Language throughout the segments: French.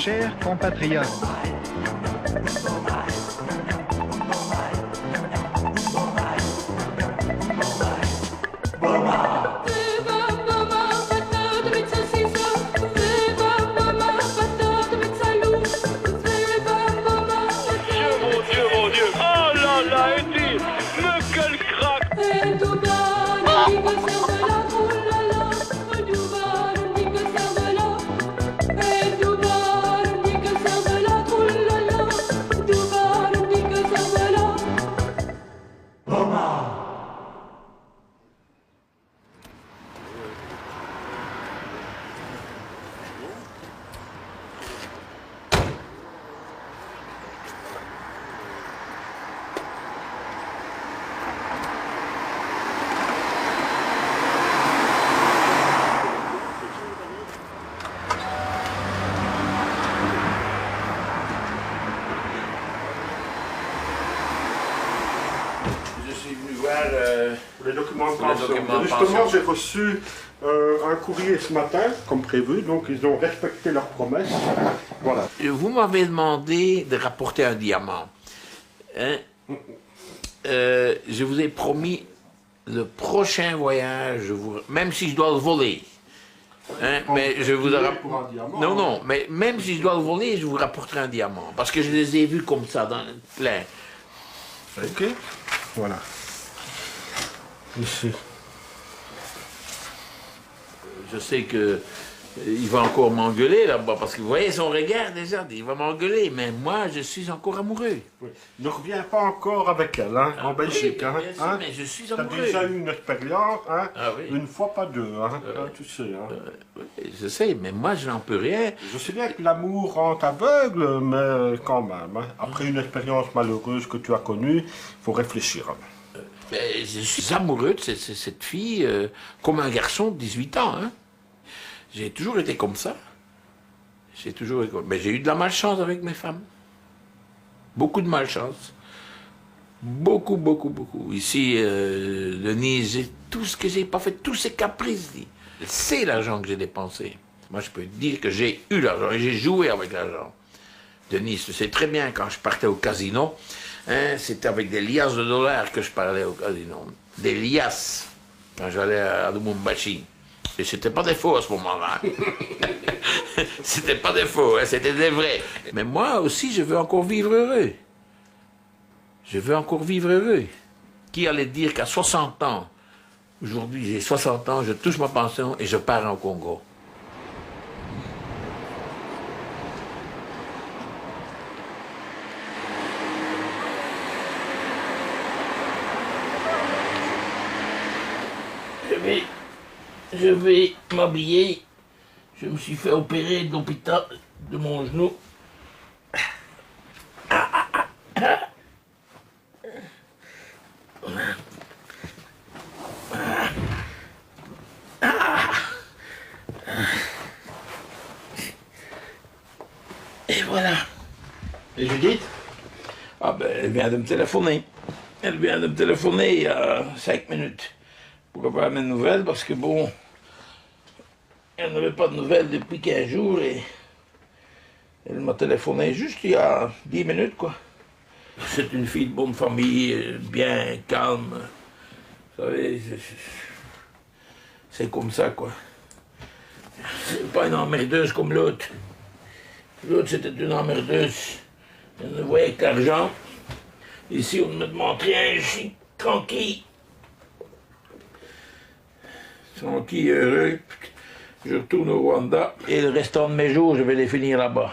chers compatriotes. Les documents de pension. Justement, j'ai reçu un courrier ce matin, comme prévu, donc ils ont respecté leurs promesses. Voilà. Vous m'avez demandé de rapporter un diamant. Hein? Je vous ai promis le prochain voyage, même si je dois le voler. Hein? Mais je vous Non, non, mais même si je dois le voler, je vous rapporterai un diamant. Parce que je les ai vus comme ça, dans plein. Ok. Voilà. Ici. Je sais que il va encore m'engueuler là-bas, parce que vous voyez son regard déjà, il va m'engueuler, mais moi je suis encore amoureux. Oui. Ne reviens pas encore avec elle, hein, en Belgique. Oui, hein, bien sûr, hein. mais je suis T'as amoureux. déjà eu une expérience, hein, Oui. une fois, pas deux, hein, tu sais. Hein. Je sais, mais moi je n'en peux rien. Je sais bien que l'amour rend aveugle, mais quand même, hein, après une expérience malheureuse que tu as connue, il faut réfléchir. Mais je suis amoureux de cette fille comme un garçon de 18 ans. Hein. J'ai toujours été comme ça. Mais j'ai eu de la malchance avec mes femmes. Beaucoup de malchance. Beaucoup, beaucoup, beaucoup. Ici, Denise, j'ai tout ce que j'ai pas fait, tous ces caprices. C'est l'argent que j'ai dépensé. Moi, je peux te dire que j'ai eu l'argent et j'ai joué avec l'argent. Denise, tu sais très bien, quand je partais au casino, hein, c'était avec des liasses de dollars que je parlais au casino. Des liasses, quand j'allais à Lubumbashi. Et c'était pas des faux à ce moment-là. C'était pas des faux, hein, c'était des vrais. Mais moi aussi, je veux encore vivre heureux. Je veux encore vivre heureux. Qui allait dire qu'à 60 ans, aujourd'hui j'ai 60 ans, je touche ma pension et je pars au Congo. Je vais m'habiller. Je me suis fait opérer de l'hôpital de mon genou. Et voilà. Et Judith? Ah ben, elle vient de me téléphoner. Elle vient de me téléphoner il y a 5 minutes. Pour avoir mes nouvelles, parce que bon, elle n'avait pas de nouvelles depuis 15 jours et elle m'a téléphoné juste il y a 10 minutes, quoi. C'est une fille de bonne famille, bien calme. Vous savez, c'est comme ça, quoi. C'est pas une emmerdeuse comme l'autre. L'autre, c'était une emmerdeuse. Elle ne voyait que l'argent. Ici, on ne me demande rien, je suis tranquille. Tranquille, heureux. Je retourne au Rwanda. Et le restant de mes jours, je vais les finir là-bas.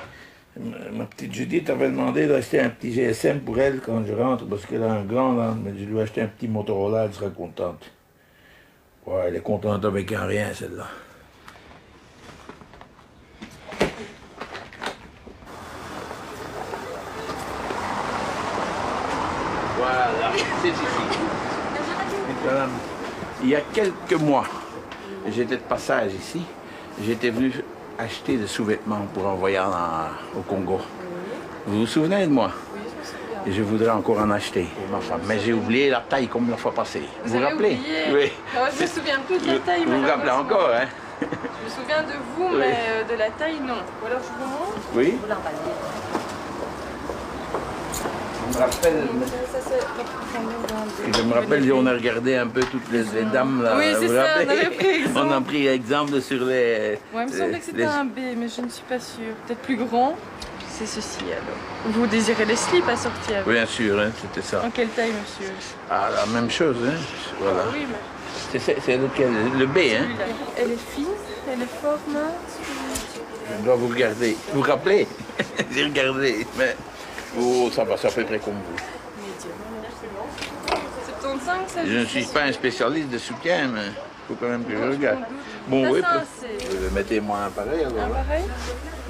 Ma petite Judith avait demandé d'acheter un petit GSM pour elle quand je rentre, parce qu'elle a un grand, là, mais je lui ai acheté un petit Motorola, elle sera contente. Ouais, elle est contente avec un rien, celle-là. Voilà, c'est ici. Madame, il y a quelques mois, j'étais de passage ici. J'étais venu acheter des sous-vêtements pour envoyer au Congo. Vous vous souvenez de moi? Oui, je me souviens. Et je voudrais encore en acheter pour ma femme. Mais j'ai oublié la taille comme la fois passée. Vous avez rappelez? oublié? Oui. Non, je me souviens plus de la taille. Vous vous rappelez encore, hein? Je me souviens de vous, Oui. mais de la taille, non. Ou alors je vous montre. Oui. Je me rappelle, on a regardé un peu toutes les dames là. Oui, c'est vous ça, rappelez? on avait pris exemple. On a pris exemple sur les. Ouais, il me semblait que c'était un B, mais je ne suis pas sûre. Peut-être plus grand. C'est ceci alors. Vous désirez les slips assortis avec? Bien sûr, hein, c'était ça. En quelle taille, monsieur? Ah, la même chose, hein. Voilà. Ah oui, mais C'est lequel? Le B, hein. celui-là. Elle est fine, elle est fort mince. Je dois vous regarder. Vous vous rappelez? J'ai regardé, mais. Oh, ça va, c'est à peu près comme vous. 75, ça Je ne suis pas un spécialiste de soutien, mais il faut quand même que je regarde. Bon, oui, mettez-moi un pareil alors. Un pareil?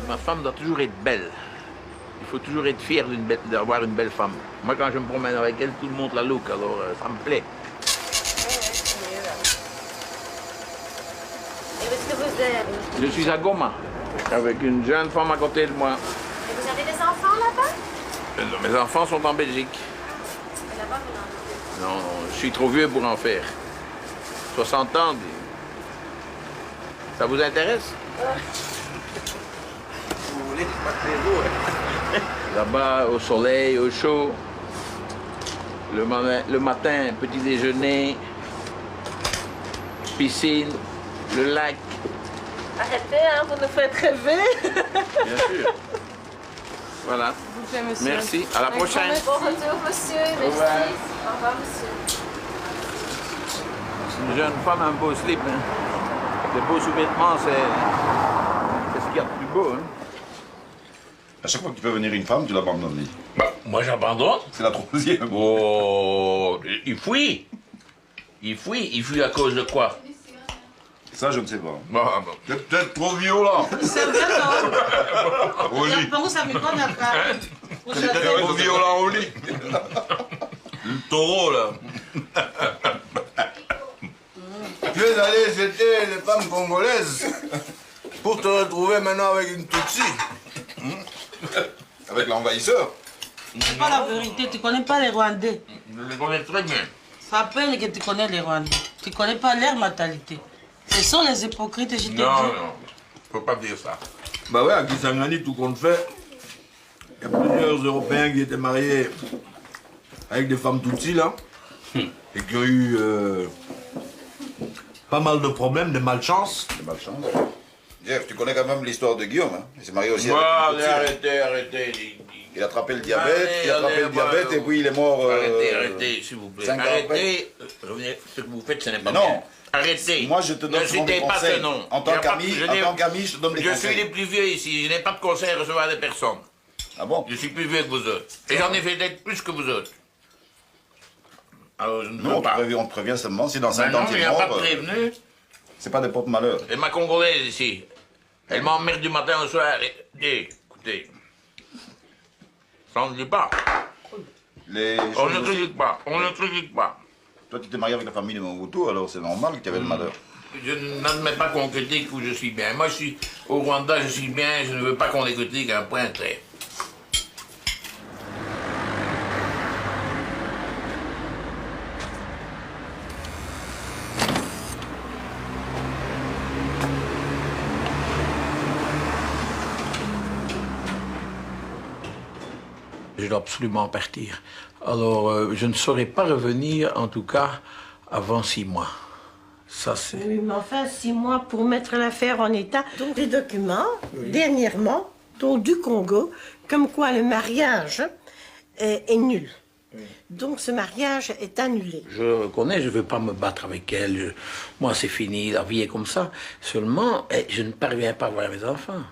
Ma femme doit toujours être belle. Il faut toujours être fier d'avoir une belle femme. Moi, quand je me promène avec elle, tout le monde la look, alors ça me plaît. Et où est-ce que vous êtes? Je suis à Goma, avec une jeune femme à côté de moi. Et vous avez des enfants là-bas? Mes enfants sont en Belgique. Et là-bas, vous n'en avez Non, je suis trop vieux pour en faire. 60 ans. Ça vous intéresse? Vous voulez que je passe les jours? Là-bas, au soleil, au chaud. Le matin, petit déjeuner. Piscine, le lac. Arrêtez, hein, vous nous faites rêver. Bien sûr. Voilà. Vous plaît, monsieur. Merci. À la Un prochaine. grand merci. Bon retour, monsieur. Merci. revoir. Au revoir, monsieur. Une jeune femme, un beau slip. Hein. Les beaux sous-vêtements, c'est ce qu'il y a de plus beau. Hein. À chaque fois qu'il peut venir une femme, tu l'abandonnes. Bah, moi, j'abandonne. C'est la troisième. Oh, il fuit. Il fuit à cause de quoi? Ça, je ne sais pas. Bon. C'est peut-être trop violent. C'est vrai, non? Au lit. Pour ça me connaît pas. C'est peut-être trop violent au lit. Le taureau, là. Quelles années c'était les femmes congolaises pour te retrouver maintenant avec une Tutsi? Avec l'envahisseur. C'est pas la vérité, tu connais pas les Rwandais. Je les connais très bien. Ça peine que tu connais les Rwandais. Tu connais pas leur mentalité. Ce sont les hypocrites, je te dis. Non, faut pas dire ça. Bah ouais, à Kisangani, tout compte fait, il y a plusieurs Européens qui étaient mariés avec des femmes Tutsis, là, et qui ont eu pas mal de problèmes, de malchance. C'est malchance. Jeff, tu connais quand même l'histoire de Guillaume, hein? Il s'est marié aussi avec une Tutsi. Arrêtez. Il a attrapé le diabète, Allez, et puis il est mort. Arrêtez, s'il vous plaît. 5 ans Arrêtez. Revenez, ce que vous faites, ce n'est pas Mais non. bien. Arrêtez. Moi, je te donne Ne souvent des citez pas conseils. ce nom. En tant qu'ami, je te donne des Je conseils. suis le plus vieux ici. Je n'ai pas de conseils à recevoir de personne. Ah bon? Je suis plus vieux que vous autres. Et j'en ai fait d'être plus que vous autres. Alors, je ne Non, veux on pas. te prévient seulement si dans Ben 5 ans non, tu il es n'y a pas mort. de prévenu. C'est pas des porte-malheur. Et ma Congolaise ici, elle m'emmerde du matin au soir. Écoutez, ça on ne dit pas. On ne critique pas. Toi, tu t'es marié avec la famille de Mobutu, alors c'est normal qu'il y avait le malheur. Je n'admets pas qu'on critique où je suis bien. Moi, je suis au Rwanda, je suis bien. Je ne veux pas qu'on les critique à un point trait. Je dois absolument partir. Alors, je ne saurais pas revenir, en tout cas, avant 6 mois. Ça, c'est... Oui, mais enfin, 6 mois pour mettre l'affaire en état. Donc, des documents, dernièrement, donc du Congo, comme quoi le mariage est nul. Donc, ce mariage est annulé. Je reconnais, je ne veux pas me battre avec elle. Moi, c'est fini, la vie est comme ça. Seulement, je ne parviens pas à voir mes enfants.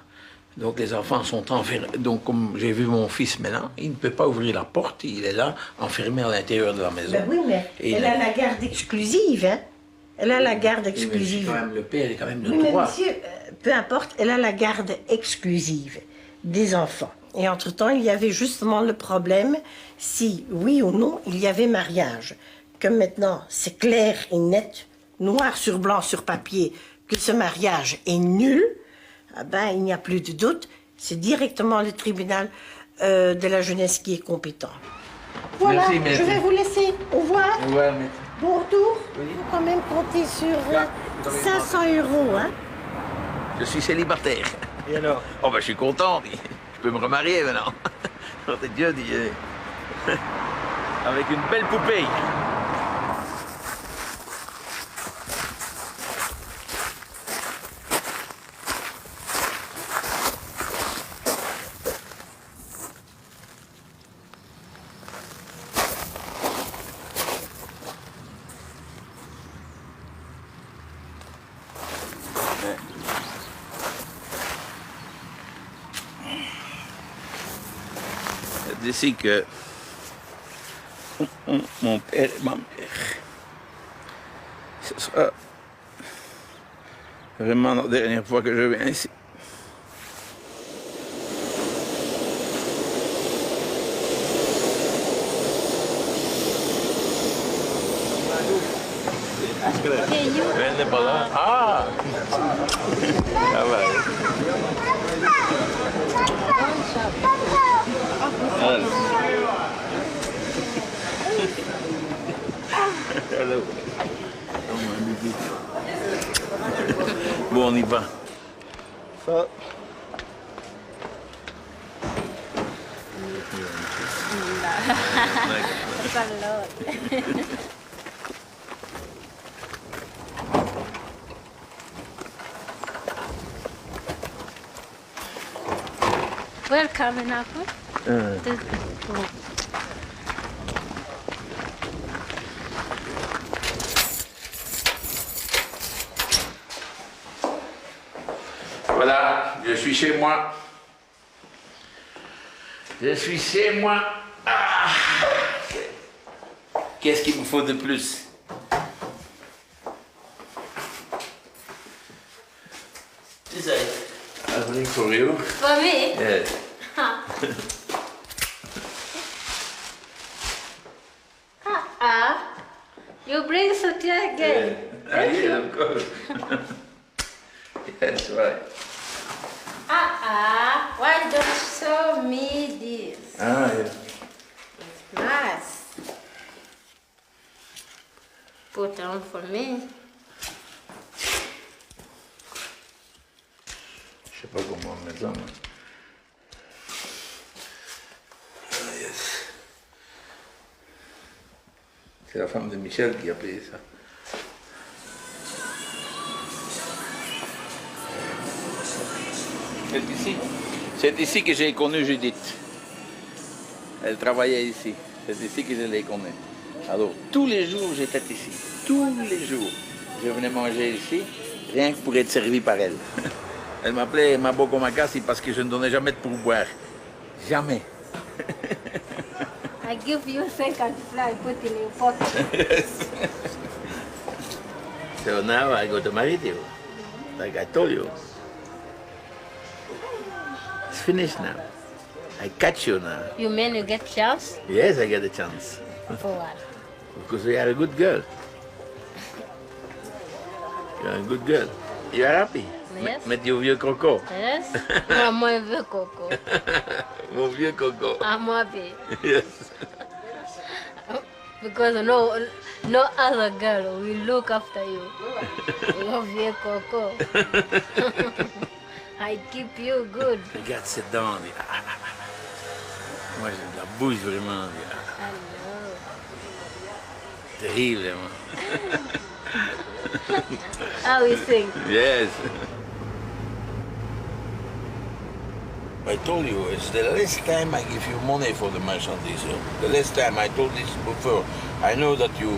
Donc les enfants sont enfermés. Donc comme j'ai vu mon fils maintenant, il ne peut pas ouvrir la porte, il est là, enfermé à l'intérieur de la maison. Ben oui, mais elle a la garde exclusive, hein. Elle a la garde Oui, mais exclusive. quand même, le père est quand même de Oui, mais droit. monsieur, peu importe, elle a la garde exclusive des enfants. Et entre-temps, il y avait justement le problème si, oui ou non, il y avait mariage. Comme maintenant, c'est clair et net, noir sur blanc sur papier, que ce mariage est nul, ah ben, il n'y a plus de doute, c'est directement le tribunal de la jeunesse qui est compétent. Voilà, Merci, je maître. vais vous laisser. Au revoir. Au revoir, maître. Bon retour. Il faut quand même compter sur 500 €. Hein. Je suis célibataire. Et alors? Oh, ben, je suis content. Je peux me remarier maintenant. Oh, Dieu, dit. Avec une belle poupée. C'est d'ici que mon père et ma mère, ce sera vraiment la dernière fois que je viens ici. Elle n'est pas là. Ah! Ça va. Hello. Bon, on y va. Ça. Welcome, Napo. Voilà, je suis chez moi. Je suis chez moi. Ah. Qu'est-ce qu'il me faut de plus? C'est ça. Everything for you. For me? Yes. You bring Satya again. Yeah, of course. That's right. Why don't you show me this? Ah, yeah. Nice. Put on for me. Je sais pas comment mettre ça, moi. Ah, yes. C'est la femme de Michel qui a payé ça. C'est ici que j'ai connu Judith. Elle travaillait ici. C'est ici que je l'ai connue. Alors, tous les jours, j'étais ici. Tous les jours. Je venais manger ici, rien que pour être servi par elle. Elle m'appelait Maboko Makasi parce que je ne donnais jamais de pourboire. Jamais. I give you second fly, put in your pocket. So now I go to marry you. Like I told you. It's finished now. I catch you now. You mean you get chance? Yes, I get a chance. For what? Because you are a good girl. You are a good girl. You are happy. Yes. Met your vieux coco. Yes? I'm more vieux coco. Mon vieux coco. I'm happy. Yes. Because no other girl will look after you. Your vieux coco. I keep you good. Regarde cette dent. Moi, j'ai la bouche vraiment. I know. Terrible, vraiment. How you think? Yes. I told you, it's the last time I give you money for the merchandise. The last time I told this before. I know that you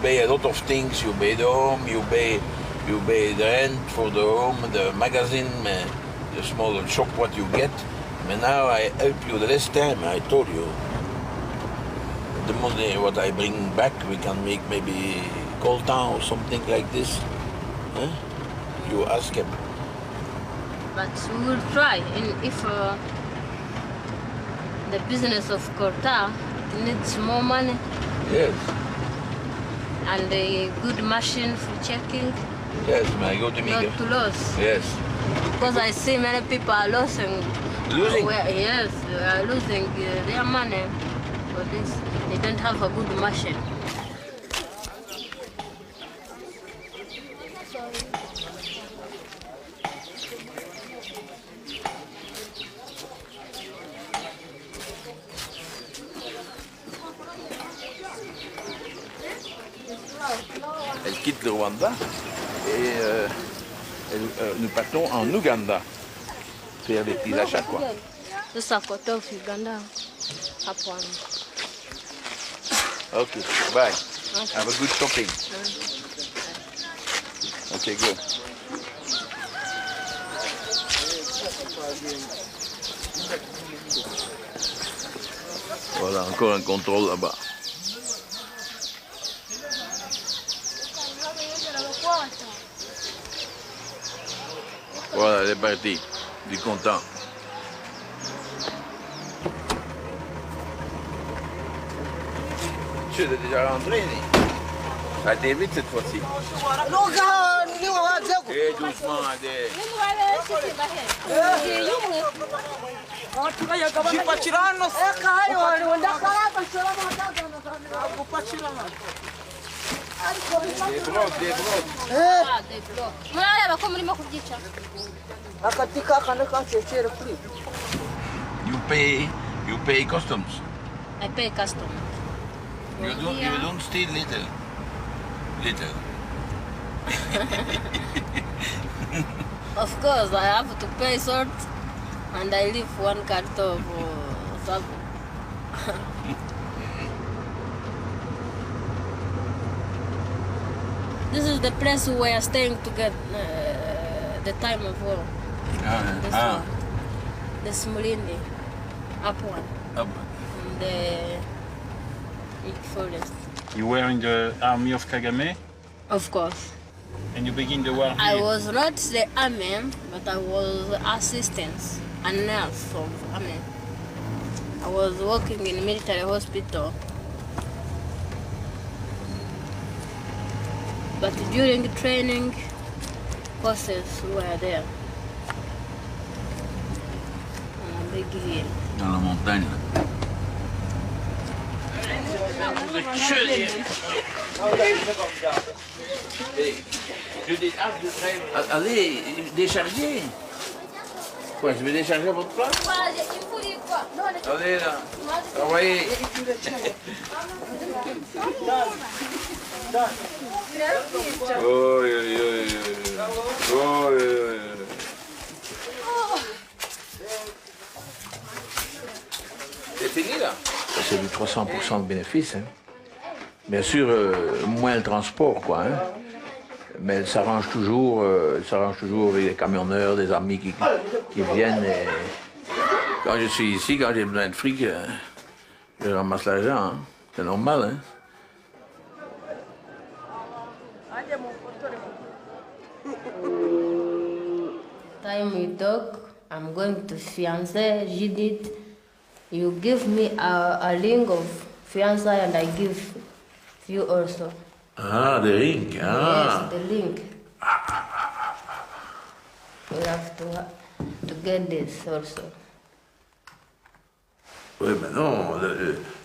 pay a lot of things. You pay the home, you pay the rent for the home, the magazine, the small shop what you get. But now I help you. The last time I told you, the money what I bring back, we can make maybe coltan or something like this. Huh? You ask him. But we will try. And if the business of Corta needs more money Yes. and a good machine for checking, Yes, may I go to not Miguel? to lose. Yes. Because I see many people are losing. Losing? Yes, they are losing their money. for this. They don't have a good machine. Elle quitte le Rwanda et nous partons en Ouganda faire des petits achats, quoi. Sasa kotoka Uganda hapo. Ok, bye. Have a good shopping. Ok, good. Voilà, encore un contrôle là-bas. Voilà, elle est partie. Du content. Tu es déjà rentré, ça a été vite cette fois-ci. Et doucement, Adé. You pay customs. I pay custom. You don't steal little. Of course, I have to pay salt, and I leave one carton of salt. This is the place we are staying to get the time of war. The Smulindi, up one. In the big forest. You were in the army of Kagame? Of course. And you begin the war here? I was not the army, but I was assistant, a nurse of army. I was working in military hospital. But during training courses, we were there. On a big hill. Dans la montagne. Allez, déchargez. Quoi, je vais décharger à votre place? Allez là, envoyez. C'est fini là? C'est du 300% de bénéfice. Hein. Bien sûr, moins le transport, quoi. Hein. Mais elle s'arrange toujours avec des camionneurs, des amis qui viennent. Et... Quand je suis ici, quand j'ai besoin de fric, je ramasse l'argent. Hein. C'est normal. Hein. Time we talk, I'm going to fiancé, Judith. You give me a ring of fiancé and I give you also. Ah, the ring. Ah. Yes, the ring. We have to get this also. Oui, mais non,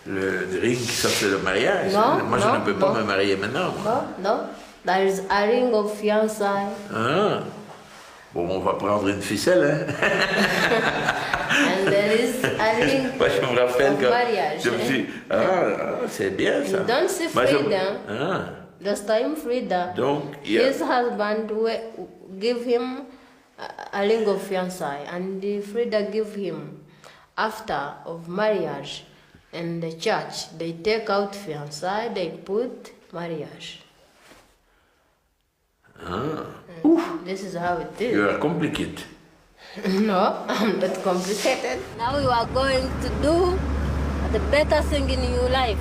le ring, ça c'est le mariage. Non, moi, je ne peux pas me marier maintenant. Non. There is a ring of fiancé. Ah. Bon, on va prendre une ficelle, hein. And there is a ring moi, je me rappelle of quand marriage. je me suis c'est bien ça. You don't see Frida. Last time Frida, his husband give him a ring of fiancé, and Frida give him after of marriage. In the church, they take out fiancé, they put marriage. This is how it is. You are complicated. No, I'm not complicated. Now you are going to do the better thing in your life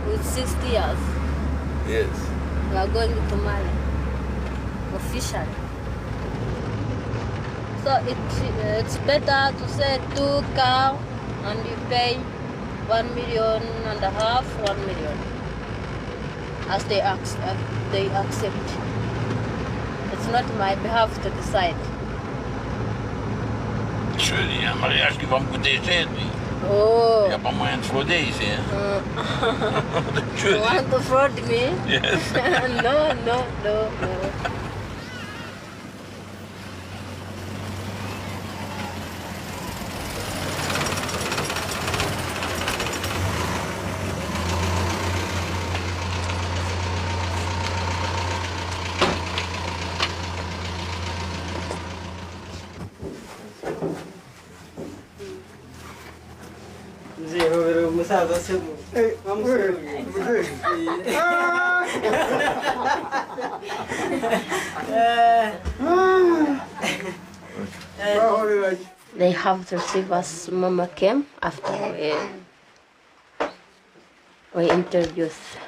with 60 years. Yes. You are going to marry officially. So it's better to say 2 cows and you pay 1.5 million, 1 million, as they accept. It's not my behalf to decide. Je dis un mariage qui va me coûter cher, Oh. Il n'y a pas moyen de frauder ici. Hein. You want to fraud me? Yes. No. They have to receive us. Mama came after we introduced.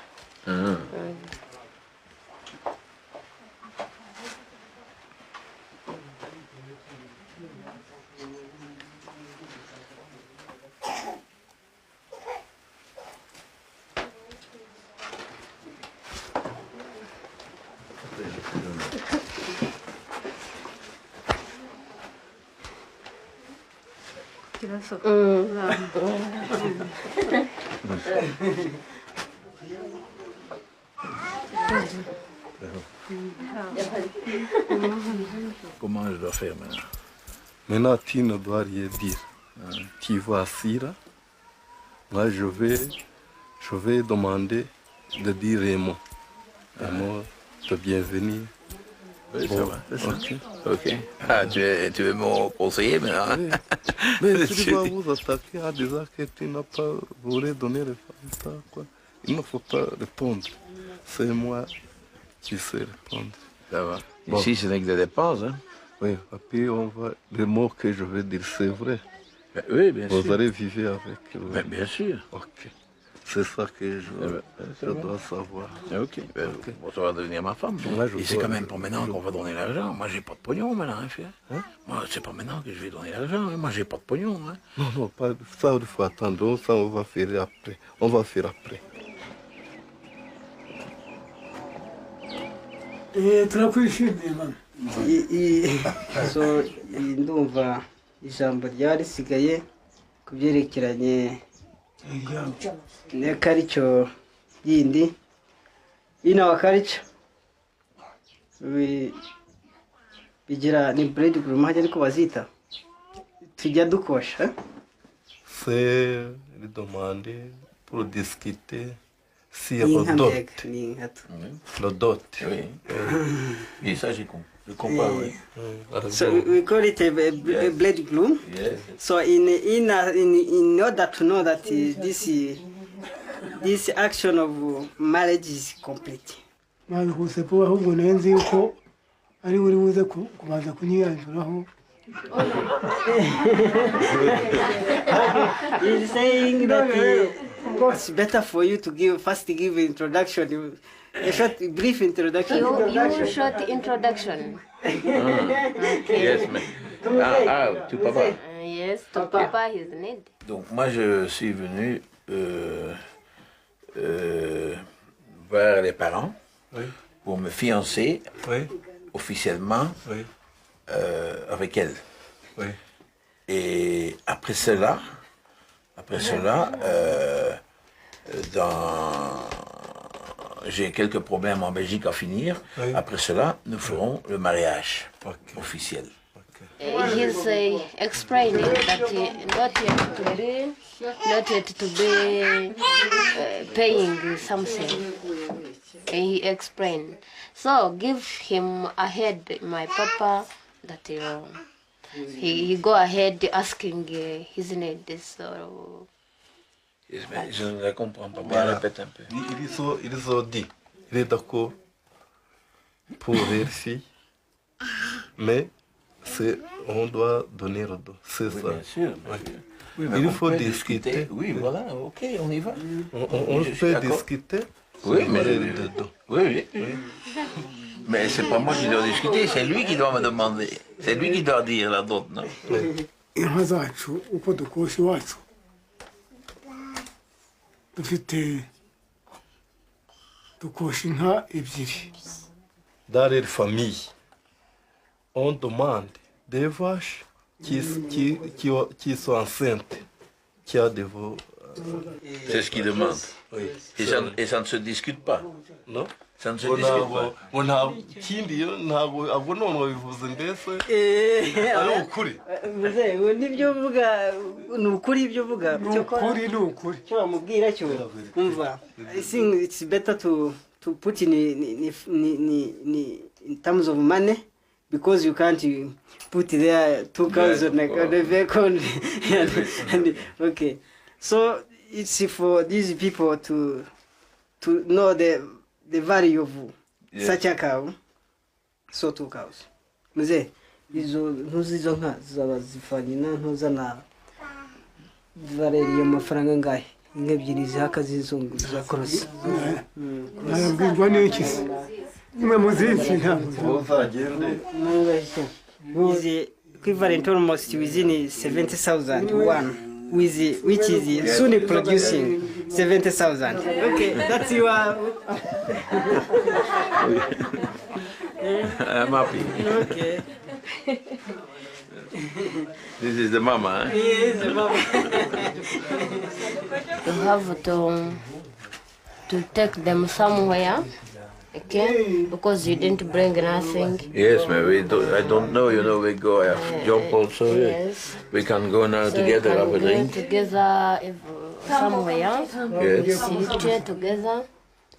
Comment je dois faire maintenant? Maintenant, tu ne dois rien dire. Tu vas assis là. Moi, je vais demander de dire un mot. Un mot de bienvenue. Oui, bon, ça va, c'est ça. Ok. Ok. Ah, tu es mon conseiller maintenant. Oui. Mais tu vas vous attaquer à des actes que tu n'as pas voulu donner réponse. Quoi. Il ne faut pas répondre. C'est moi qui sais répondre. Ça va. Bon. Ici, ce n'est que des dépenses. Hein? Oui, et puis on va. Les mots que je vais dire, c'est vrai. Ben, oui, bien sûr. Vous allez vivre avec. Ben, bien sûr. Ok. C'est ça que je dois savoir. Ok. Ben, bon, ça va devenir ma femme. Moi, et c'est quand même pour maintenant qu'on va donner l'argent. Moi, j'ai pas de pognon maintenant, hein, frère. Moi, c'est pas maintenant que je vais donner l'argent. Hein. Moi, j'ai pas de pognon. Hein. Non, pas ça, il faut attendre. Ça, on va faire après. On va faire après. turakwishimiye mama so ndumva ijambo ryari risigaye ku byerekeranye n'akaricyo yindi ino akaricyo bigira ni bread group hajya ariko bazita tujya dukosha c'est les demander pour discuter si le dot. Le dot. Oui. Et ça, j'ai compris. Je comprends, oui. So we call it a blade glue. Yes. So in order to know that this action of marriage is complete. maze kusepo ahubwo nenzi yuko ari buri buze kubanza kunyiyanjuraho. He's saying that it's better for you to give introduction, a short, brief introduction. You short introduction. Yes, mais. Tu papa. Yes, to papa is need. Donc moi je suis venu vers les parents pour me fiancer officiellement avec elle. Et après cela, j'ai quelques problèmes en Belgique à finir. Après cela, nous ferons le mariage officiel. He's explaining that not yet to be paying something. He explained. So give him ahead, my papa, that he go ahead asking his needs. So. Yes, mais je ne la comprends pas. Voilà. Répète un peu. Ils ont dit, il est d'accord pour les filles, mais on doit donner le dos. C'est ça. Bien sûr. Oui, il faut discuter. Oui, voilà, ok, on y va. On peut discuter. Oui, mais oui. Mais c'est pas moi qui dois discuter, c'est lui qui doit me demander. C'est lui qui doit dire la dot, non? Inka zacu uko dukosha iwacu dufite dukosha inka ebyiri. Dans les familles, on demande des vaches qui sont enceintes, qui a des veaux. C'est ce qu'il demande. Oui. Et ça ne se discute pas. Non? Ça ne se discute pas. ntabwo ikindi ntabwo none wabivuze mbese ari ukuri muzehe nibyo uvuga ni ukuri ibyo uvuga ni ukuri cyo bamubwira cyo umva I think it's better to put in terms of money because you can't put there 2,000 like on the vehicle and okay so it's for these people to know the value of such a cow, so 2 cows. Mzee, hizo nka zaba zifanye ntuzana valeriye amafaranga ngahe ngebyiri zihaka zizungu za cross. Nabwirwa n'iki se? Nimwe muzinzi ntabwo. Uzagende. Is equivalent almost within 70,000 one. Which is soon producing 70,000. Okay, that's your. I'm happy. Okay. This is the mama, eh? Yes, the mama. You have to take them somewhere. Okay, because you didn't bring nothing. Yes, man. I don't know. You know, we go. I have job also. Yes. We can go now So together, you have a can drink. go together somewhere. Yes. Sit together.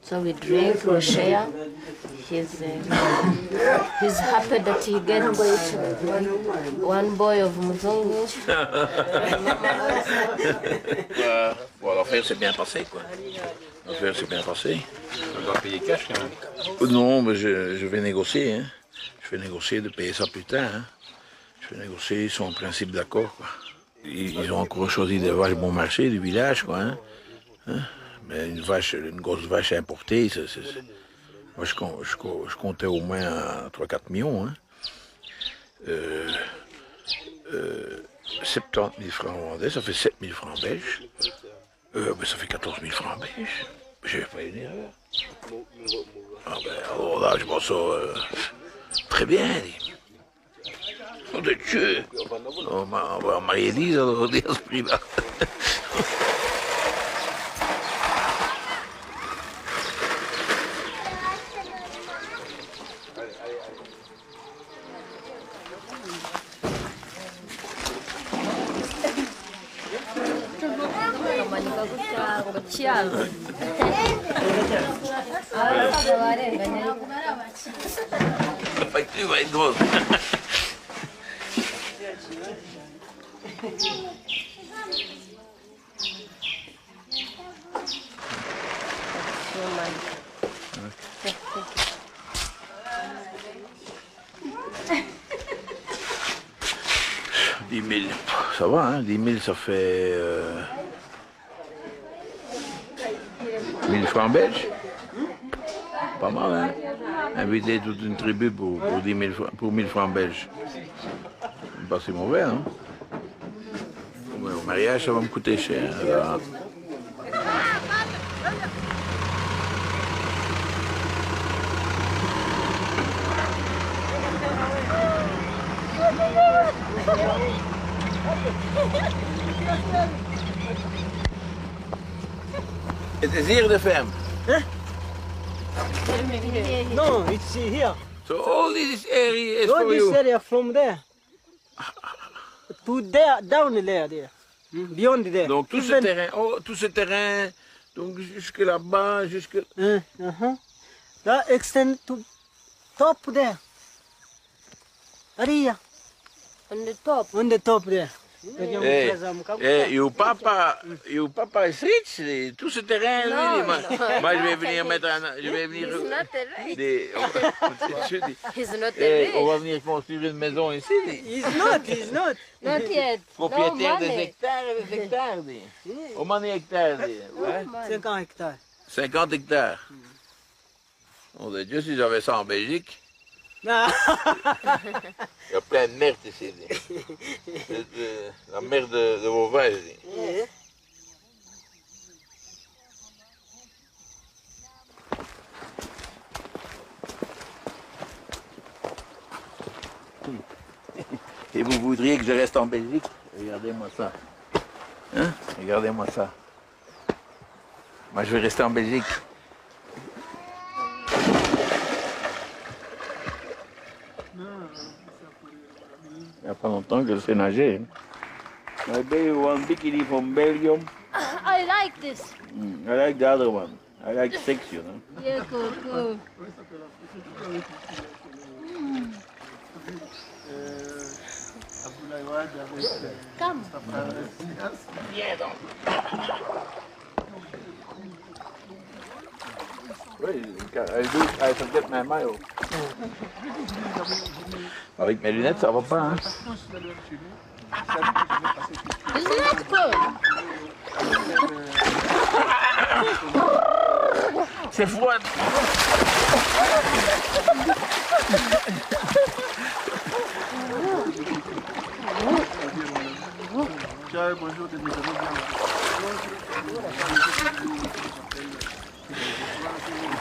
So we drink, we share. He's happy that he gets one boy of Muzungu. Bon, l'affaire s'est bien passée, quoi. L'affaire s'est bien passée. On doit payer cash quand même. Non, mais je vais négocier. Hein. Je vais négocier de payer ça plus tard. Hein. Je vais négocier, ils sont en principe d'accord, quoi. Ils ont encore choisi des vaches bon marché du village, quoi. Hein. Mais une grosse vache importée, moi je comptais au moins 3-4 millions. Hein. 70 000 francs rwandais, ça fait 7 000 francs belges. Ben, ça fait 14 000 francs belges. J'avais pas une erreur. Ah ben, alors là, je pense ça très bien. Oh de Dieu! On va marier Lise à ce prix-là. Tu vas être drôle. Ça va, hein, 10 000 ça fait 1000 francs belges. Pas mal, hein. Inviter toute une tribu pour 1000 francs belges. Pas si mauvais, hein. Ouais, au mariage, ça va me coûter cher. Alors. Het is hier de ferme. Huh? No, it's here. So all this area is all for this you. Area from there to there, down there. Beyond there. Donc tout ce terrain, tout ce terrain, donc jusque là-bas, jusque. That extend to top there. Area. On the top. On the top there. Your papa is rich. Tout ce terrain, No, moi je vais venir mettre je vais venir. He's not rich. He's not rich. On va venir construire une maison ici. He's not. Not yet. Propriétaire No des money. hectares et des hectares. Combien de hectares? Ouais. 50 hectares. 50 hectares. Oh de Dieu, si j'avais ça en Belgique. Il y a plein de merde ici. La merde de bovin. Et vous voudriez que je reste en Belgique? Regardez-moi ça. Hein? Regardez-moi ça. Moi, je vais rester en Belgique. Il n'y a pas longtemps que je sais nager. I buy one bikini from Belgium. I like this. I like the other one. I like sex, you know. Yeah, cool, cool. Come. Viens donc. Oui, I forget my maillot. Avec mes lunettes, ça va pas, hein? Isn't that cool? C'est froid.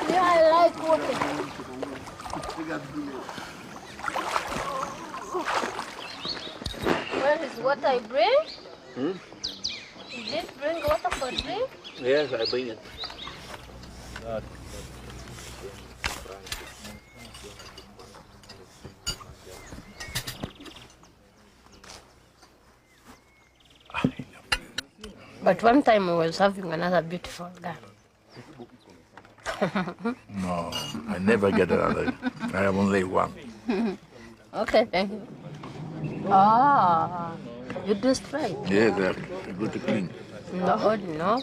Yeah, I like water. Where is what I bring? Hmm? You did bring water for drink? Yes, I bring it. But one time I was having another beautiful girl. No, I never get another. I have only one. Okay, thank you. Ah, you do straight. Yeah, they're good to clean. No, no.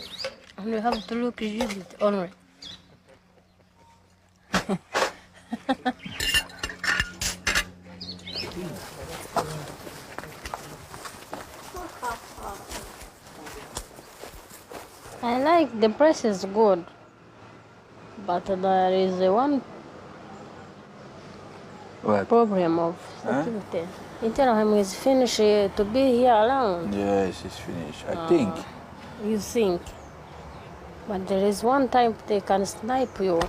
And you have to look at it only. I like the price is good, but there is one problem of security. You tell him he's finished to be here alone. Yes, it's finished. I think. You think. But there is one time they can snipe you.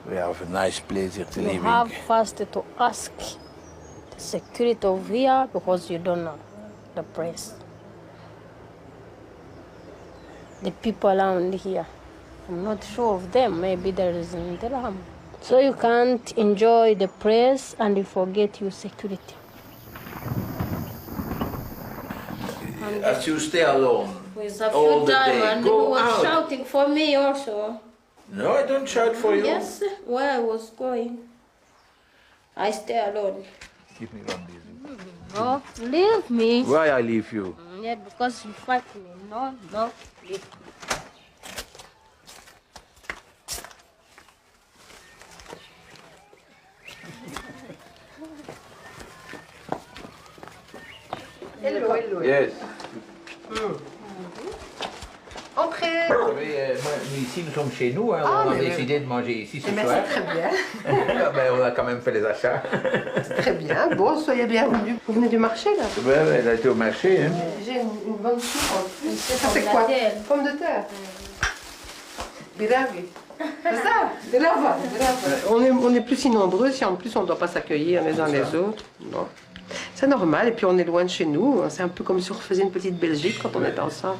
We have a nice place here to live You in. have first to ask the security of here because you don't know the price. The people around here, I'm not sure of them. Maybe there is in Durham. So you can't enjoy the praise and you forget your security. As you stay alone With a all few the day, diamonds who go was out. shouting for me also. No, I don't shout for you. Yes, where I was going. I stay alone. Keep me on busy. No, leave me. Why I leave you? Yeah, because you fight me. No, no, leave me. Hello, hello. Yes. Entrez. Vous savez, nous, ici, nous sommes chez nous. Hein, Ah, on a mais décidé de manger ici ce Eh ben, soir. c'est très bien. Ben, on a quand même fait les achats. Très bien. Bon, soyez bienvenus. Vous venez du marché, là? Ouais, elle a été au marché. Hein. J'ai une bonne soupe en plus. Ça, Pomme c'est de quoi? terre. Pomme de terre. Biravi. C'est ça? De là-bas. On est plus si nombreux, si en plus on ne doit pas s'accueillir les uns les autres. Non. C'est normal, et puis on est loin de chez nous. C'est un peu comme si on refaisait une petite Belgique quand on est ensemble.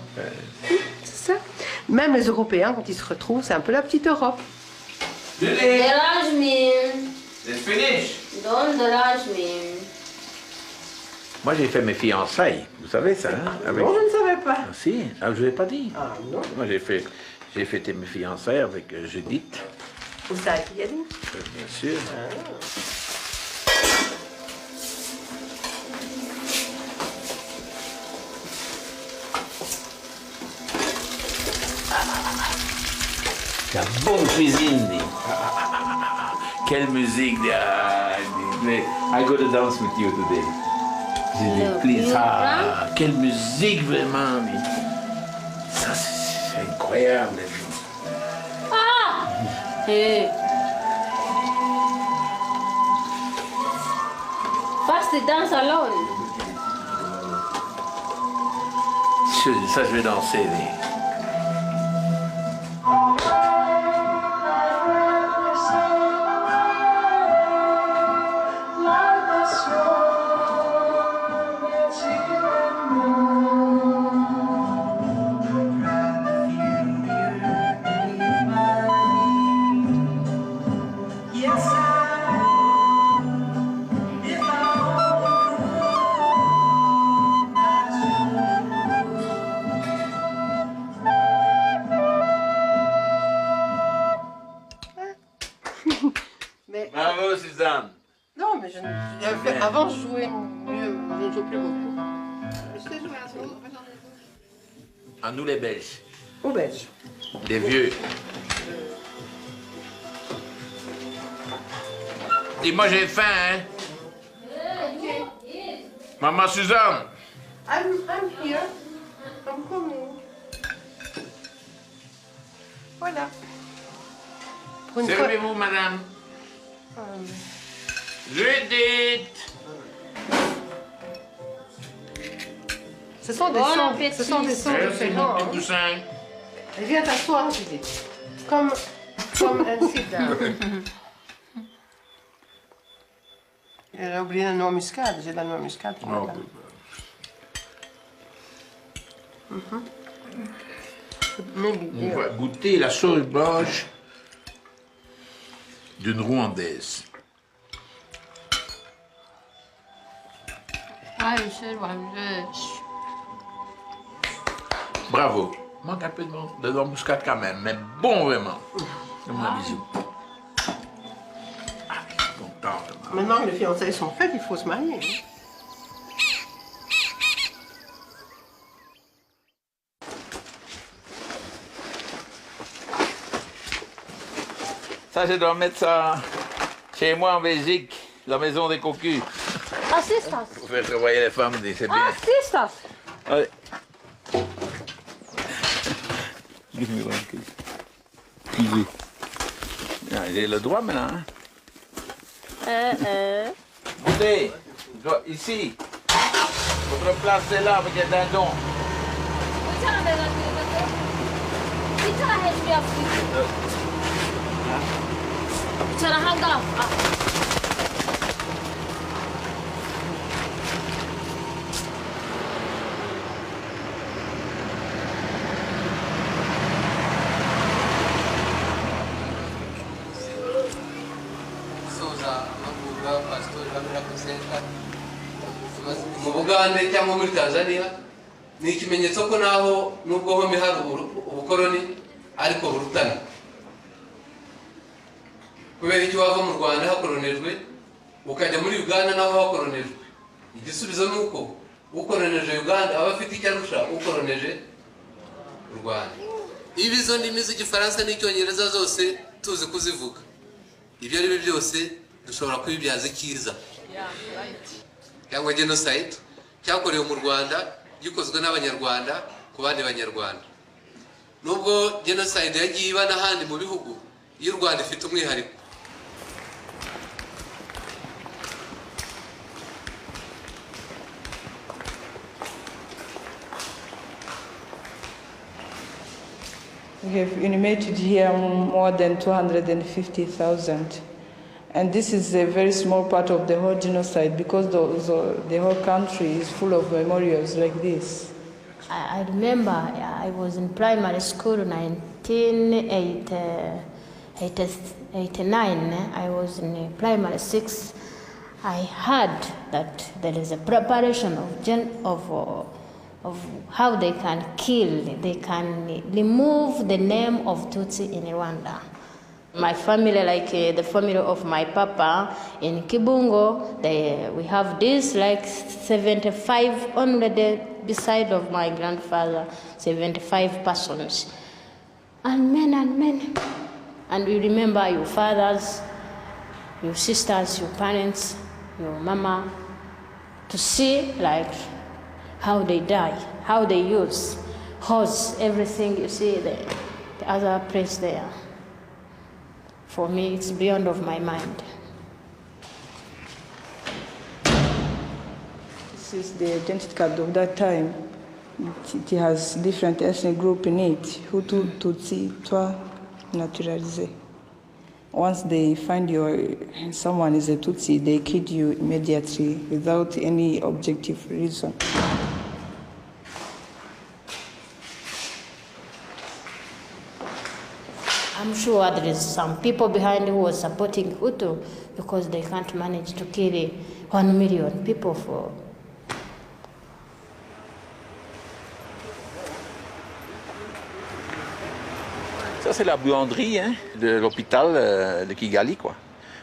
C'est ça. Même les Européens, quand ils se retrouvent, c'est un peu la petite Europe. Derrange me. It's finished. Don't derrange me. Moi, j'ai fait mes fiançailles. Vous savez ça, hein? Avec... Non, je ne savais pas. Ah, si, ah, je ne vous ai pas dit. Ah non. Moi, j'ai fêté mes fiançailles avec Judith. Vous savez qui a dit? Bien sûr. La bonne cuisine. Quelle musique. I go to dance with you today. J'ai dit, please. Ah, quelle musique vraiment. Ça, c'est incroyable. Ah! Hey. First dance alone. Ça, je vais danser. Avant, je jouais mieux, je ne joue plus beaucoup. Je sais jouer à tout. À nous les Belges. Aux Belges. Les vieux. Dis-moi, j'ai faim, hein? Maman Suzanne. I'm here. I'm coming. Voilà. Servez-vous, madame. Judith. Ce sont des sons. Ce sont des sons différents. Mon petit poussin. Viens t'asseoir, Judith. Comme un sit down. Elle a oublié la noix muscade. J'ai la noix muscade pour madame. On va goûter la sauce blanche d'une Rwandaise. Ah, je suis rwandaise. Bravo. Manque un peu de noix muscade quand même, mais bon vraiment. Donne-moi un bisou. Ah, je suis contente. Maintenant que les fiançailles sont faites, il faut se marier. Ça, je dois mettre ça chez moi en Belgique, la maison des cocus. Assistas. Pour faire travailler les femmes, c'est bien. Assistas. Allez. Give me one kiss. Easy. J'ai le droit maintenant. Montez, ici. Votre place c'est là avec les dindons. mu Bugande cyangwa muri Tanzania ni ikimenyetso ko naho nubwo homye hari ubukoroni ariko burutana kubera icyo wava mu Rwanda hakoronejwe ukajya muri Uganda naho hakoronejwe igisubizo ni uko ukoroneje Uganda aba afite icyo arusha ukoroneje u Rwanda. Ibizo ndimi z'igifaransa n'icyongereza zose tuzi kuzivuga ibyo ari byo byose dushobora kubibyaza icyiza cyangwa genocide cyakorewe mu Rwanda gikozwe n'abanyarwanda ku bandi banyarwanda. Nubwo genocide yagiye iba n'ahandi mu bihugu y'u Rwanda ifite umwihariko. We have intimated here more than 250,000. And this is a very small part of the whole genocide because the whole country is full of memorials like this. I remember I was in primary school in 1989. I was in primary 6. I heard that there is a preparation of how they can kill, they can remove the name of Tutsi in Rwanda. My family, like the family of my papa in Kibungo, we have this like 75 only beside of my grandfather, 75 persons. And men and men. And we remember your fathers, your sisters, your parents, your mama, to see like how they die, how they use hose, everything you see the other place there. For me, it's beyond of my mind. This is the identity card of that time. It has different ethnic group in it. Hutu, Tutsi, Twa, naturalisé. Once they find someone is a Tutsi, they kill you immediately without any objective reason. I'm sure there is some people behind who are supporting Hutu because they can't manage to kill 1 million people for. Ça c'est la buanderie hein, de l'hôpital de Kigali quoi.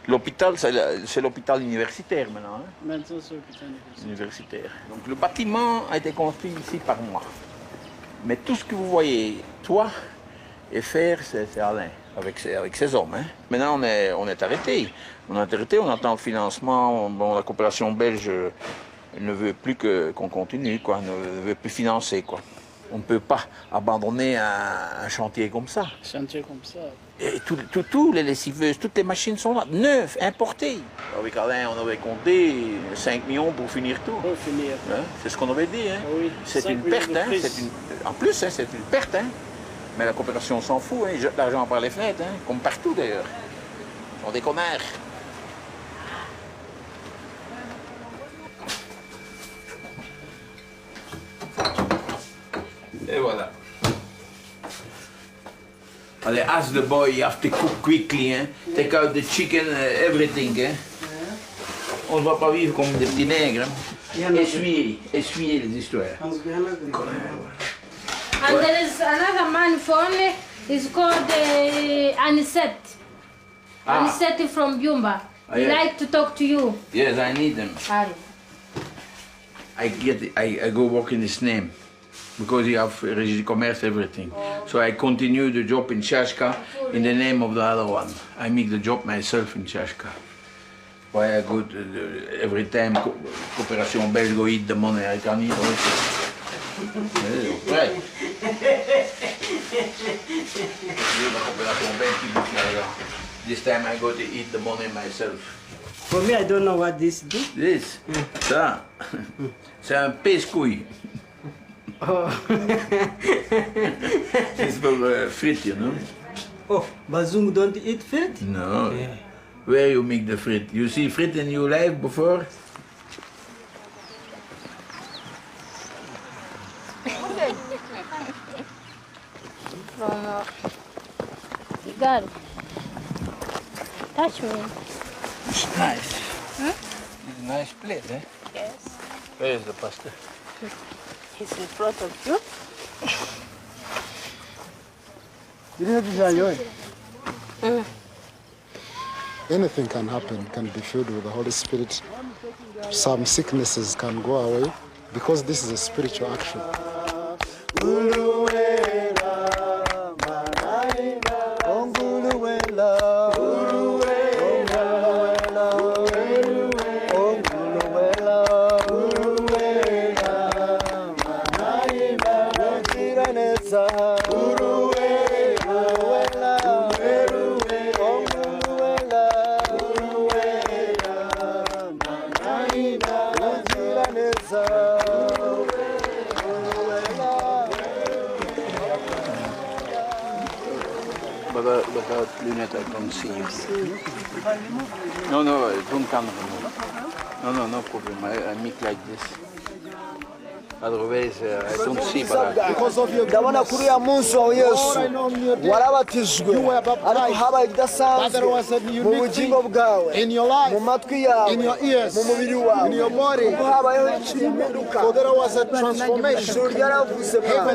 L'hôpital, c'est l'hôpital universitaire maintenant. Hein? Maintenant, c'est l'hôpital Universitaire. Donc le bâtiment a été construit ici par moi. Mais tout ce que vous voyez, toi et faire, c'est Alain, avec ses hommes. Hein? Maintenant, on est arrêté. On attend le financement. Bon, la coopération belge ne veut plus qu'on continue, quoi, ne veut plus financer, quoi. On ne peut pas abandonner un chantier comme ça. Chantier comme ça. Et tous les lessiveuses, toutes les machines sont là, neuves, importées. Avec Alain, on avait compté 5 millions pour finir tout. Pour finir. Hein? C'est ce qu'on avait dit. Hein? Oui, c'est une perte. Hein? En plus, hein, c'est une perte. Hein? Mais la coopération s'en fout. Hein? Ils jettent l'argent par les fenêtres, hein? Comme partout d'ailleurs. Ils sont des connards. Et voilà. Allez, ask the boy, you have to cook quickly, hein. Take out the chicken, everything, hein. On ne va pas vivre comme des petits nègres, hein. Essuyez les histoires. And there is another man from, he's called Anisette. Anisette from Byumba. He like to talk to you. Yes, I need them. I go work in his name. Because you have Régie Commerce, everything. So I continue the job in Chashka in the name of the other one. I make the job myself in Chashka. Why I go every time Coopération Belge go eat the money, I can eat also. Right. This time I go to eat the money myself. For me, I don't know what this do. This? Ça, c'est un pêche-couille. Oh. It's for frites, you know. Oh, Bazungu don't eat frites? No. Yeah. Where you make the frit? You see frit in your life before? From God. Touch me. It's nice. Hmm? It's a nice plate, eh? Yes. Where is the pasta? It's in front of you. Anything can happen, can be filled with the Holy Spirit. Some sicknesses can go away because this is a spiritual action. Without lunettes, I don't see you. No, don't come remove. No problem. I make like this. Otherwise, I don't see. ndabona kuri ya munsi wa Yesu warabatijwe ariko habaye ikidasanzwe mu bugingo bwawe mu matwi yawe mu mubiri wawe kuko habayeho impinduka ijuru ryaravuze reka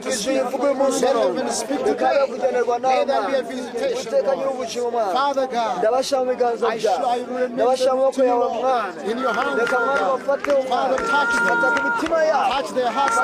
ijuru rivuge umunsi reka yo kugenerwa n'Imana uteka nyir'ubugingo Mwana ndabashyira mu biganza byawe ndabashyira mu maboko yawe Mwana reka Mwana bafate Umwana fata ku mitima yawe. Touch their hearts.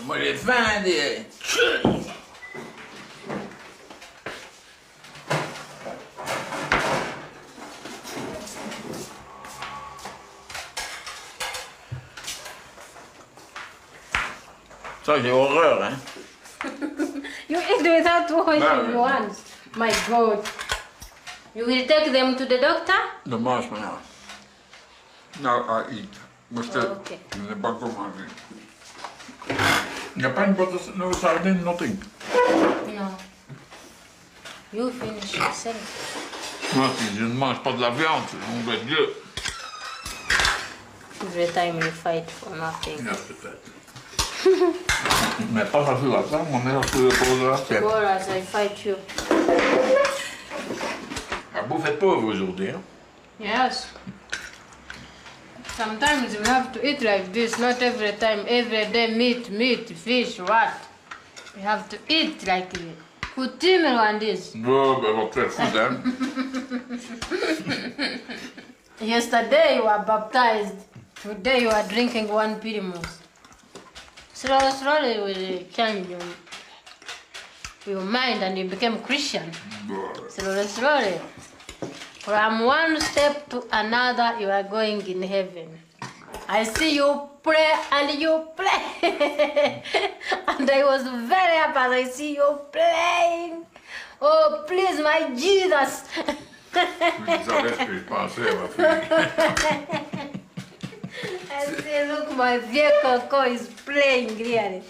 Moi j'ai faim des... Ça j'ai horreur, hein. You eat without washing once. My God. You will take them to the doctor? Ne mange pas. No, I eat. But Okay. je n'ai pas commandé. Il n'y a pas une boîte de no sardines, nothing. No. You finish yourself. Moi, si je ne mange pas de la viande, mon de Dieu. Every time you fight for nothing. peut-être. Mais pas facile à ça, mon mère se pose là. Whereas I fight you. La bouffe est pauvre aujourd'hui. Hein? Yes. Sometimes we have to eat like this, not every time, every day meat, fish, what? We have to eat like this. Coutume on this. Bon, ben, on va te faire foutre, hein. Yesterday you were baptized. Today you are drinking one Primus. Slowly will change your mind and you become Christian. Slowly. From one step to another, you are going in heaven. I see you pray and you play. And I was very happy as I see you playing. Oh, please, my Jesus. Vous savez ce que je pensais, ma fille. I say, look, my dear Coco is playing really.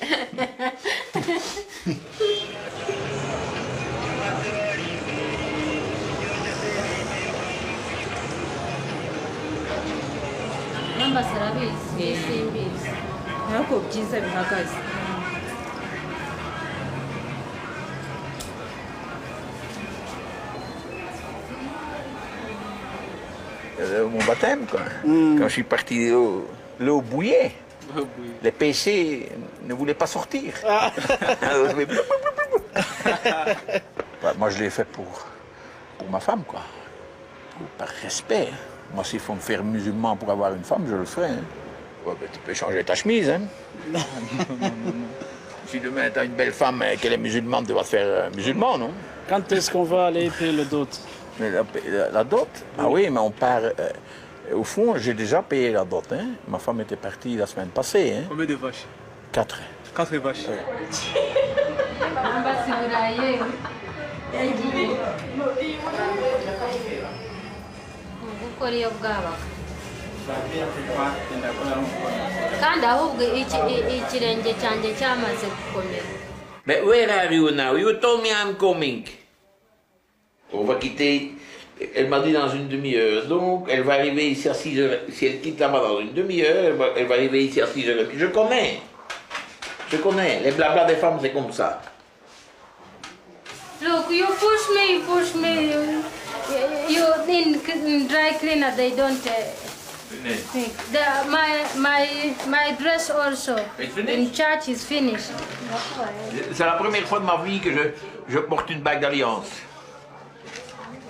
Namba sirabizi, simbizi. Ntabwo byiza bihagaze. Mon baptême, quoi. Quand je suis parti, l'eau bouillait. Les péchés ne voulaient pas sortir. Moi, je l'ai fait pour ma femme, quoi. Par respect. Moi, s'il faut me faire musulman pour avoir une femme, je le ferai. Hein. Ouais, ben, tu peux changer ta chemise, hein. Si demain tu as une belle femme et qu'elle est musulmane, tu vas te faire musulman, non? Quand est-ce qu'on va aller payer le dot? Mais la dot? Ah oui, mais on part... au fond, j'ai déjà payé la dot. Hein. Ma femme était partie la semaine passée. Hein. Combien de vaches? 4. 4 vaches. Gukora iyo bwabaga kandi ahubwo ikirenge cyanjye cyamaze gukomera. But where are you now? You told me I'm coming. On va quitter, elle m'a dit dans une demi-heure, donc elle va arriver ici à 6h. Si elle quitte là-bas dans une demi-heure, elle va arriver ici à 6h. Je connais, les blabla des femmes c'est comme ça. Look, you push me. You in dry cleaner they don't think. My dress also in church is finished. C'est la première fois de ma vie que je porte une bague d'alliance.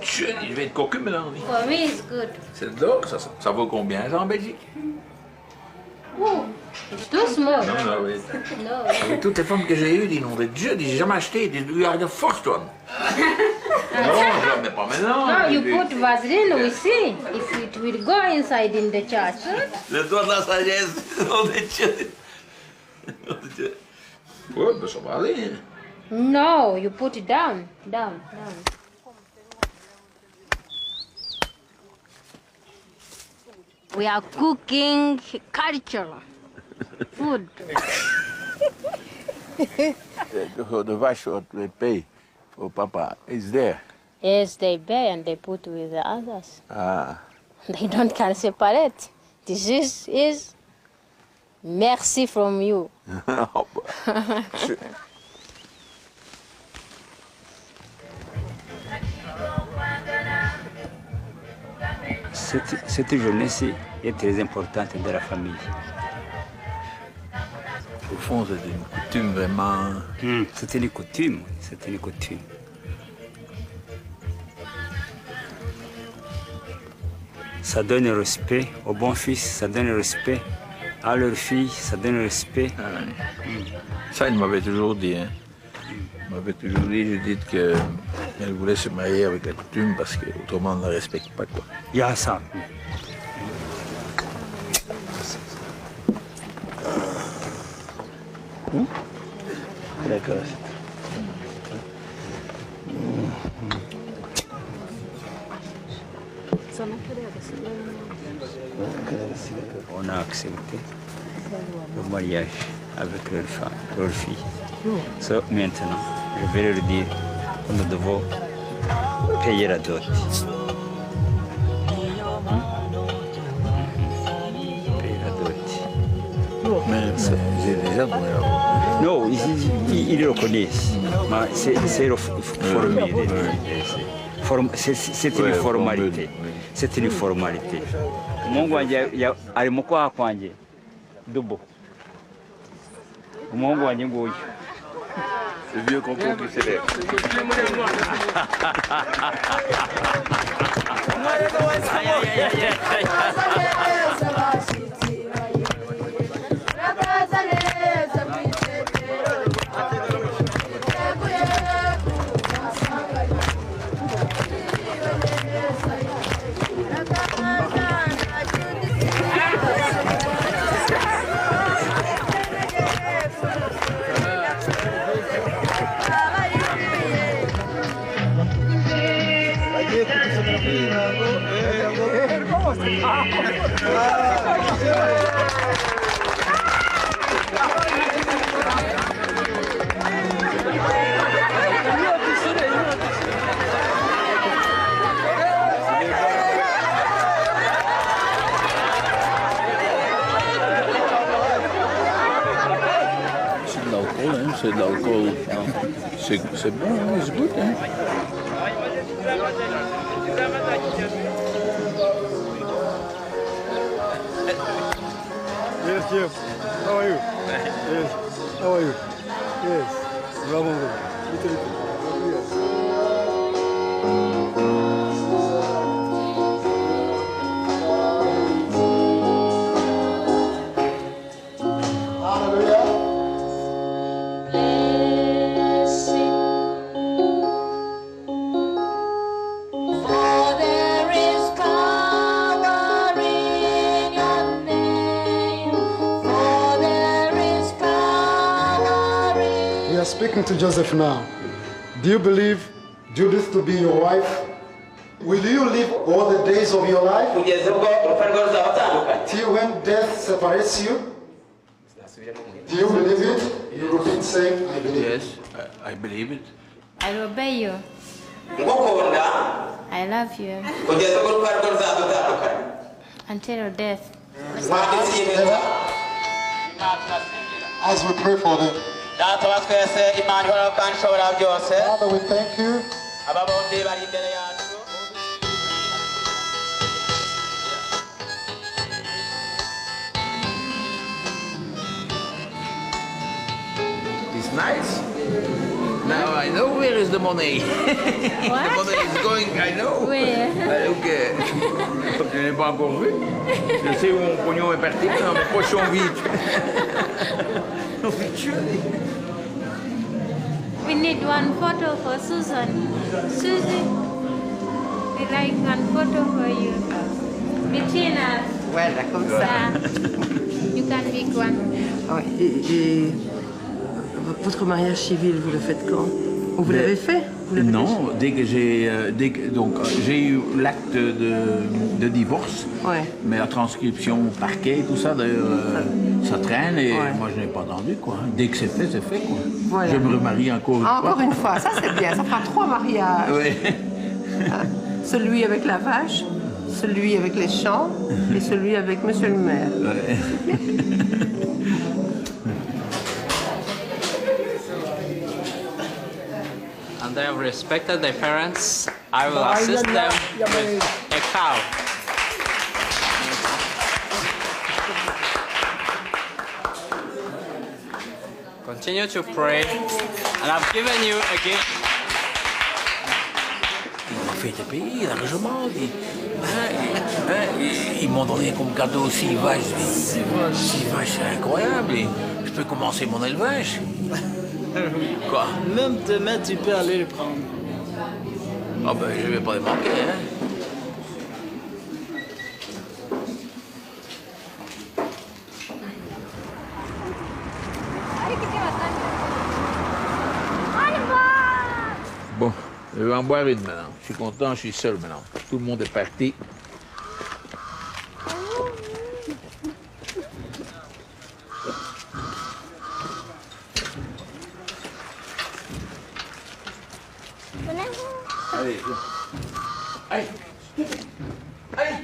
Je vais être cocu maintenant. For me it's good. C'est d'or, ça vaut combien ça en Belgique? Oh, it's too small. Non, oui. No. Toutes les femmes que j'ai eues, nom de Dieu, j'ai jamais acheté. You are the first one. Non, mais pas maintenant. No, you put Vaseline, we see if it will go inside in the church. Le doigt de la sagesse, nom de Dieu. Ouais, ben ça va aller. Hein. No, you put it down. We are cooking culture food. The vache what they pay for Papa is there. Yes, they pay and they put with the others. Ah. They don't can separate. This is merci from you. cette journée-ci est très importante de la famille. Au fond, c'est une coutume vraiment... C'était une coutume, c'était une coutume. Ça donne respect aux bons fils, ça donne respect à leurs filles, ça donne respect. Ça, il m'avait toujours dit. Hein. Il m'avait toujours dit, Judith, qu'elle voulait se marier avec la coutume parce qu'autrement on ne la respecte pas. Quoi. Il y a ça. D'accord. On a accepté le mariage avec leur femme, leur fille. Maintenant, je vais leur dire que nous devons payer la dot. Payer la dot. Mais j'ai déjà donné la dot. Non, ils le connaissent. C'est une formalité. C'est une formalité. Mungu wanjye ari mu kwaha kwanjye dubo. Mungu wanjye nguyu. Le vieux concours qui s'élève. C'est de l'alcool. C'est bon, c'est good. Hein? Yes, Jeff. How are you? Yes. How are you? Yes. Bravo. Speaking to Joseph now, do you believe Judith to be your wife? Will you live all the days of your life till when death separates you? Do you believe it? You repeat saying, I believe it. Yes, I believe it. I obey you. I love you. Until death. As we pray for them. Father, we thank you. It's nice. Now I know where is the money. What? The money is going, I know. Where? Ok. Je n'ai pas encore vu. Je sais où mon pognon est parti, mais dans mes poches sont vides. We need one photo for Susan. Susie, we like one photo for you. Between us. Voilà, comme ça. You can make one. Et votre mariage civil, vous le faites quand? Vous l'avez fait? Non, dès que j'ai eu l'acte de divorce, ouais. Mais la transcription parquet, tout ça, d'ailleurs, ça traîne et moi je n'ai pas attendu quoi. Dès que c'est fait quoi. Voilà. Je me remarie encore une fois. Encore une fois, ça c'est bien, ça fera 3 mariages. Oui. Celui avec la vache, celui avec les champs et celui avec Monsieur le maire. Ouais. And they have respected their parents. I will assist them with a cow. Continue to pray. And I've given you a gift. Ils m'ont fait payer largement. Ils m'ont donné comme cadeau 6 vaches. 6 vaches, c'est incroyable. Et je peux commencer mon élevage. Quoi? Même demain, tu peux aller le prendre. Ah ben, je vais pas les manquer, hein. Bon, je vais en boire une maintenant. Je suis content, je suis seul maintenant. Tout le monde est parti. Allez, allez, allez.